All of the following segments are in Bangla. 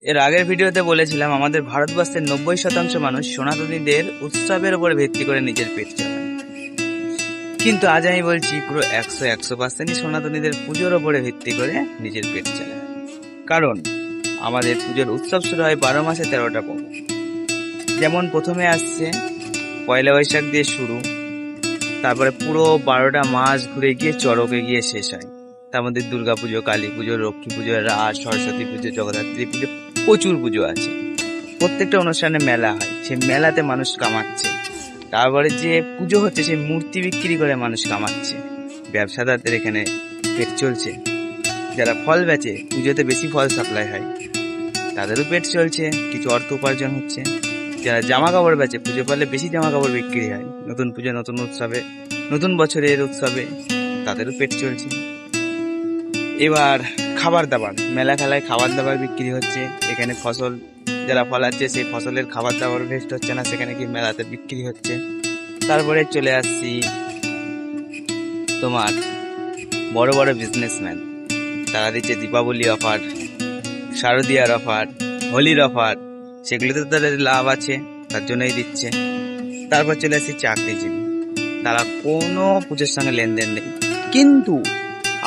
এর আগের ভিডিওতে বলেছিলাম আমাদের ভারতবর্ষের 90% মানুষ সনাতনীদের উৎসবের উপর ভিত্তি করে নিজের পেট চালায়। কিন্তু আজ আমি বলছি পুরো 100% সনাতনীদের পুজোর ওপরে ভিত্তি করে নিজের পেট চালায়। কারণ আমাদের পুজোর উৎসব শুরু হয় 12 মাসে 13টা পর্ব। যেমন প্রথমে আসছে পয়লা বৈশাখ দিয়ে শুরু, তারপরে পুরো 12টা মাস ঘুরে গিয়ে চড়কে গিয়ে শেষ হয়। তার মধ্যে দুর্গা পুজো, কালী পুজো, লক্ষ্মী পুজো, রাস, সরস্বতী পুজো, জগদ্ধাত্রী পুজো, প্রচুর পুজো আছে। প্রত্যেকটা অনুষ্ঠানে মেলা হয়, সেই মেলাতে মানুষ কামাচ্ছে। তারপরে যে পুজো হচ্ছে সেই মূর্তি বিক্রি করে মানুষ কামাচ্ছে। ব্যবসাদারদের এখানে পেট চলছে। যারা ফল বেচে, পুজোতে বেশি ফল সাপ্লাই হয়, তাদেরও পেট চলছে, কিছু অর্থ উপার্জন হচ্ছে। যারা জামা কাপড় বেচে, পুজো পারলে বেশি জামা কাপড় বিক্রি হয়, নতুন পুজো, নতুন উৎসবে, নতুন বছরের উৎসবে, তাদেরও পেট চলছে। এবার খাবার দাবার, মেলা খেলায় খাবার দাবার বিক্রি হচ্ছে। এখানে ফসল যারা ফলাচ্ছে সেই ফসলের খাবার দাবার ভেস্ট হচ্ছে না, সেখানে কি মেলাতে বিক্রি হচ্ছে। তারপরে চলে আসছি তোমার বড় বড় বিজনেসম্যান, তারা দিচ্ছে দীপাবলি অফার, শারদীয়ার অফার, হোলির অফার, সেগুলোতে তাদের লাভ আছে, তার জন্যই দিচ্ছে। তারপর চলে আসছি চাকরিজীবী, তারা কোনো পুজোর সঙ্গে লেনদেন নেই, কিন্তু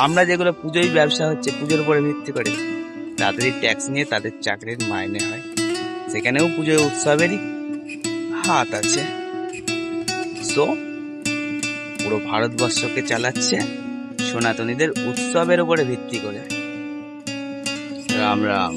আমরা যেগুলো পুজোই ব্যবসা হচ্ছে পুজোর উপরে ভিত্তি করে, তাদেরই ট্যাক্স নিয়ে তাদের চাকরির মাইনে হয়, সেখানেও পুজোর উৎসবেরই হাত আছে। সো পুরো ভারতবর্ষকে চালাচ্ছে সনাতনীদের উৎসবের উপরে ভিত্তি করে। রাম রাম।